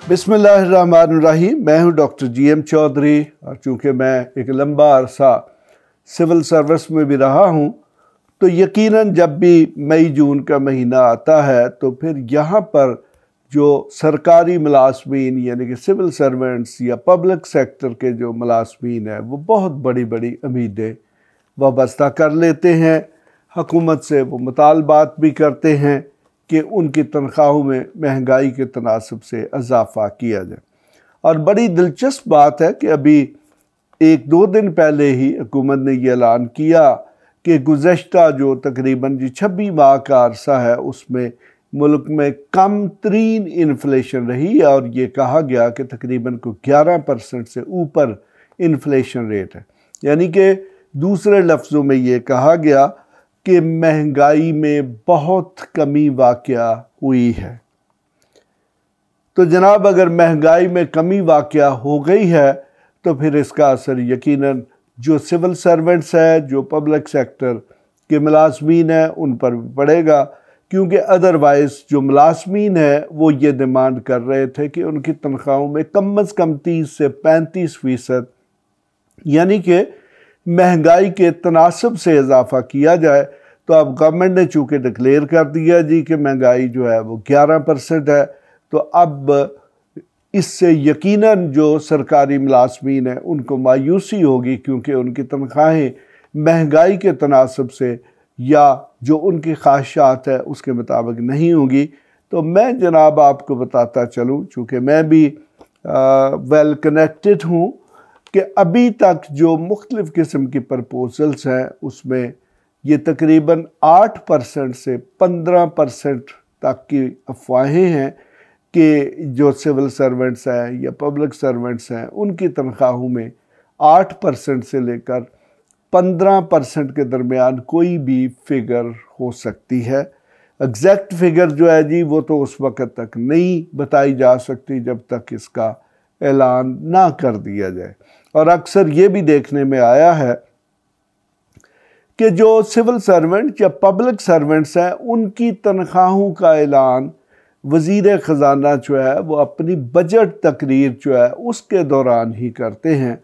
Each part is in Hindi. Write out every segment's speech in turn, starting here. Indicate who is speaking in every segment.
Speaker 1: बिस्मिल्लाहिर्रहमानिर्रहीम। मैं हूं डॉक्टर GM चौधरी और चूँकि मैं एक लंबा अरसा सिविल सर्विस में भी रहा हूं, तो यकीनन जब भी मई जून का महीना आता है तो फिर यहाँ पर जो सरकारी मुलाजमीन यानी कि सिविल सर्वेंट्स या पब्लिक सेक्टर के जो मुलाजमीन हैं वो बहुत बड़ी बड़ी उम्मीदें वाबस्ता कर लेते हैं। हुकूमत से वो मुतालबात भी करते हैं कि उनकी तनख्वाहों में महंगाई के तनासब से इजाफ़ा किया जाए। और बड़ी दिलचस्प बात है कि अभी 1-2 दिन पहले ही हुकूमत ने यह ऐलान किया कि गुज़श्ता जो तकरीबन 26 माह का अरसा है उसमें मुल्क में कम तरीन इन्फ्लेशन रही और ये कहा गया कि तकरीबन को 11% से ऊपर इन्फ्लेशन रेट है। यानी कि दूसरे लफ्ज़ों में ये कहा गया कि महंगाई में बहुत कमी वाक़या हुई है। तो जनाब, अगर महंगाई में कमी वाक़या हो गई है तो फिर इसका असर यकीनन जो सिविल सर्वेंट्स है, जो पब्लिक सेक्टर के मुलाजमीन हैं, उन पर पड़ेगा, क्योंकि अदरवाइज़ जो मुलाजमीन है वो ये डिमांड कर रहे थे कि उनकी तनख्वाहों में कम अज़ कम 30 से 35% यानी कि महंगाई के तनासब से इजाफ़ा किया जाए। तो अब गवर्नमेंट ने चूँकि डिक्लेयर कर दिया जी कि महंगाई जो है वो 11% है, तो अब इससे यकीनन जो सरकारी मुलाजमीन हैं उनको मायूसी होगी, क्योंकि उनकी तनख्वाहें महंगाई के तनासब से या जो उनकी ख्वाहिशात है उसके मुताबिक नहीं होगी। तो मैं जनाब आपको बताता चलूँ, चूँकि मैं भी वेल कनेक्टेड हूँ, कि अभी तक जो मुख्तलिफ़ किस्म की प्रपोजल्स हैं उसमें ये तकरीबन 8% से 15% तक की अफवाहें हैं कि जो सिविल सर्वेंट्स हैं या पब्लिक सर्वेंट्स हैं उनकी तनख्वाहों में 8% से लेकर 15% के दरमियान कोई भी फिगर हो सकती है। एग्जैक्ट फिगर जो है जी वो तो उस वक़्त तक नहीं बताई जा सकती जब तक इसका ऐलान ना कर दिया जाए। और अक्सर ये भी देखने में आया है कि जो सिविल सर्वेंट या पब्लिक सर्वेंट्स हैं उनकी तनख्वाहों का ऐलान वज़ीर ख़जाना जो है वो अपनी बजट तकरीर जो है उसके दौरान ही करते हैं।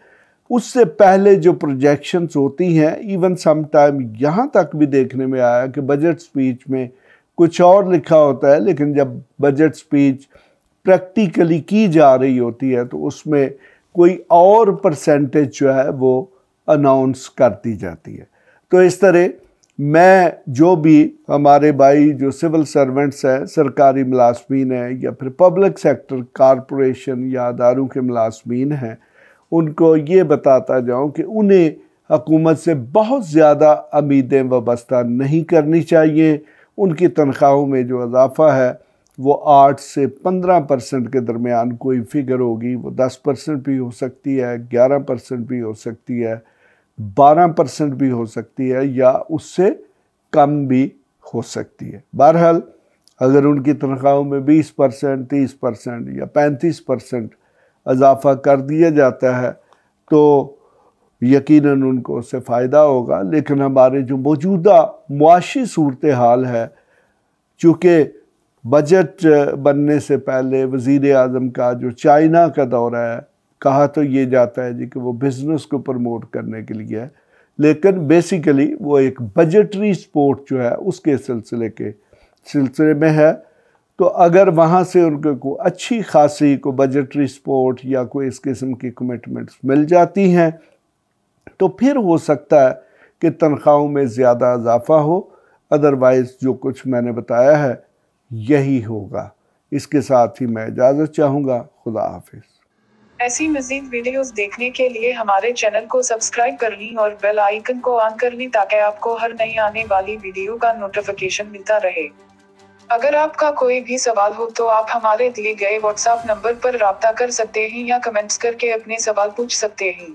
Speaker 1: उससे पहले जो प्रोजेक्शंस होती हैं, इवन सम टाइम यहाँ तक भी देखने में आया कि बजट स्पीच में कुछ और लिखा होता है, लेकिन जब बजट स्पीच प्रैक्टिकली की जा रही होती है तो उसमें कोई और परसेंटेज जो है वो अनाउंस कर दी जाती है। तो इस तरह मैं जो भी हमारे भाई जो सिविल सर्वेंट्स हैं, सरकारी मुलाजमीन हैं या फिर पब्लिक सेक्टर कारपोरेशन या अदारों के मुलाजमीन हैं, उनको ये बताता जाऊं कि उन्हें हुकूमत से बहुत ज़्यादा उम्मीदें वाबस्ता नहीं करनी चाहिए। उनकी तनख्वाहों में जो इजाफ़ा है वो 8 से 15% के दरमियान कोई फिगर होगी। वो 10% भी हो सकती है, 11% भी हो सकती है, 12% भी हो सकती है या उससे कम भी हो सकती है। बहरहाल अगर उनकी तनख्वाहों में 20%, 30% या 35% इजाफ़ा कर दिया जाता है तो यकीनन उनको उससे फ़ायदा होगा। लेकिन हमारे जो मौजूदा मुआशी सूरत हाल है, चूँकि बजट बनने से पहले वज़ीर आज़म का जो चाइना का दौरा है, कहा तो ये जाता है जी कि वो बिज़नेस को प्रमोट करने के लिए है, लेकिन बेसिकली वो एक बजटरी सपोर्ट जो है उसके सिलसिले में है। तो अगर वहाँ से उनको को अच्छी खासी को बजटरी सपोर्ट या कोई इस किस्म की कमिटमेंट्स मिल जाती हैं तो फिर हो सकता है कि तनख्वाहों में ज़्यादा इजाफ़ा हो। अदरवाइज़ जो कुछ मैंने बताया है यही होगा। इसके साथ ही मैं इजाज़त चाहूँगा। खुदा हाफिज़।
Speaker 2: ऐसी मज़ीद वीडियोस देखने के लिए हमारे चैनल को सब्सक्राइब कर लें और बेल आइकन को ऑन कर लें ताकि आपको हर नई आने वाली वीडियो का नोटिफिकेशन मिलता रहे। अगर आपका कोई भी सवाल हो तो आप हमारे दिए गए व्हाट्सएप नंबर पर राब्ता कर सकते हैं या कमेंट्स करके अपने सवाल पूछ सकते हैं।